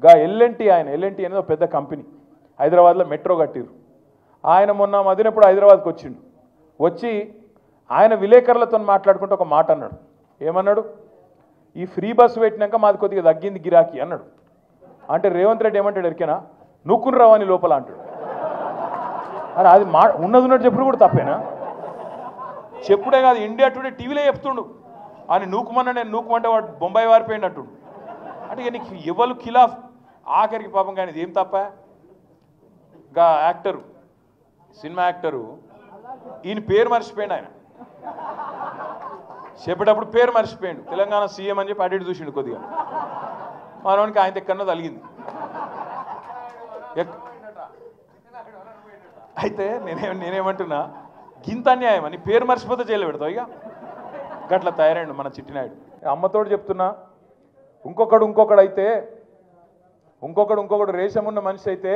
గా L&T L&T అనేది ఒక పెద్ద కంపెనీ హైదరాబాద్లో మెట్రో కట్టిరు. ఆయన మొన్న మదినప్పుడు హైదరాబాద్కి వచ్చిండు. వచ్చి ఆయన విలేకరులతో మాట్లాడుకుంటూ ఒక మాట అన్నాడు. ఏమన్నాడు? ఈ ఫ్రీ బస్సు పెట్టినాక మాది కొద్దిగా తగ్గింది గిరాకీ అన్నాడు. అంటే రేవంత్ రెడ్డి ఏమంటాడు ఎరికేనా, నుక్కుని రావని లోపల అంటాడు. అరే అది ఉన్నది ఉన్నట్టు చెప్పుడు కూడా తప్పేనా? చెప్పుడే కాదు, ఇండియా టుడే టీవీలో చెప్తుండు అని నూకుమన్నా నేను నూకుమంటే వాడు బొంబాయి వారిపోయినట్టు. అంటే నీకు ఎవరు ఖిలాఫ్ ఆఖరికి పాపం కానీ ఇది ఏం తప్ప. ఇంకా యాక్టరు, సినిమా యాక్టరు, ఈయన పేరు మర్చిపోయాడు. ఆయన చెప్పేటప్పుడు పేరు మర్చిపోయాడు. తెలంగాణ సీఎం అని చెప్పి అటు చూసిండు కొద్దిగా. మనవానికి ఆయన ఎక్కడో తలిగింది. అయితే నేనేమంటున్నా, గింత అన్యాయం అని పేరు మర్చిపోతే జైలు పెడతావు. ఇక గట్లా తయారైండు మన చిట్టినాయుడు. అమ్మతోడు చెప్తున్నా, ఇంకొకడు అయితే ఇంకొకడు రేషం ఉన్న మనిషి అయితే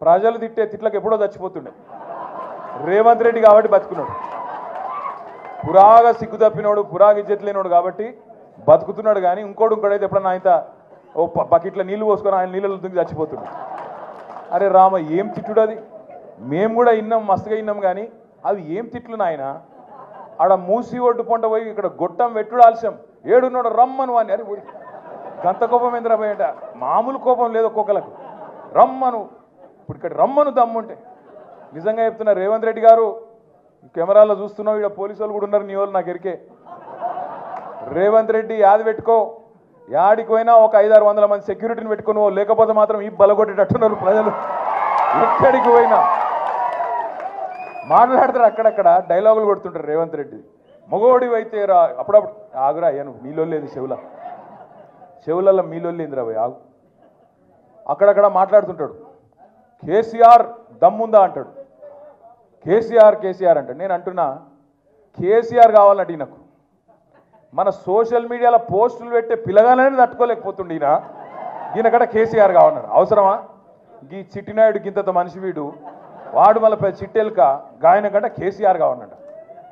ప్రజలు తిట్టే తిట్లకు ఎప్పుడో చచ్చిపోతుండే. రేవంత్ రెడ్డి కాబట్టి బతుకున్నాడు. పురాగా సిగ్గు తప్పినోడు, పురాగా ఇజ్జత్ లేనోడు కాబట్టి బతుకుతున్నాడు. కానీ ఇంకోడైతే ఎప్పుడన్నా ఆయన ఓ బకెట్ల నీళ్ళు పోసుకొని ఆయన నీళ్ళలో దుంగి చచ్చిపోతున్నాడు. అరే రామ, ఏం తిట్టుడు అది. మేము కూడా విన్నాం, మస్తుగా విన్నాం. కానీ అవి ఏం తిట్లు నాయన. ఆడ మూసి ఒడ్డు పొంట పోయి ఇక్కడ గొట్టం వెట్టుడు ఆలస్యం, ఏడున్నాడు రమ్మను అని. అరే గంత కోపం ఎందుకు పోయేట? మామూలు కోపం లేదు ఒక్కొక్కలకు. రమ్మను, ఇప్పుడు ఇక్కడ రమ్మను దమ్ముంటే. నిజంగా చెప్తున్నా రేవంత్ రెడ్డి గారు, కెమెరాలో చూస్తున్నావు, ఇక్కడ పోలీసు వాళ్ళు కూడా ఉన్నారు, నీ వాళ్ళు నాకు ఎరికే. రేవంత్ రెడ్డి యాది పెట్టుకో, యాడికి పోయినా ఒక 500-600 మంది సెక్యూరిటీని పెట్టుకుని, లేకపోతే మాత్రం ఈ బలగొట్టేటట్టున్నారు ప్రజలు. ఎక్కడికి పోయినా మాట్లాడతారు, అక్కడక్కడ డైలాగులు కొడుతుంటారు రేవంత్ రెడ్డి. మగోడి అయితే రా, అప్పుడప్పుడు ఆగురా అయ్యాను, మీలో లేదు చెవులలో మీలో లేదురా పోయి ఆగు. అక్కడక్కడ మాట్లాడుతుంటాడు. కేసీఆర్ దమ్ముందా అంటాడు. కేసీఆర్ అంటాడు. నేను అంటున్నా, కేసీఆర్ కావాలంటే నాకు మన సోషల్ మీడియాలో పోస్టులు పెట్టే పిల్లగానే తట్టుకోలేకపోతుండే ఈయనకడ కేసీఆర్ కావాలన్నాడు. అవసరమా? ఈ చిట్టినాయుడు గింత మనిషి వీడు, వాడు మళ్ళీ చిట్టెలుక గాయన కంటే కేసీఆర్ కావాలన్నాడు.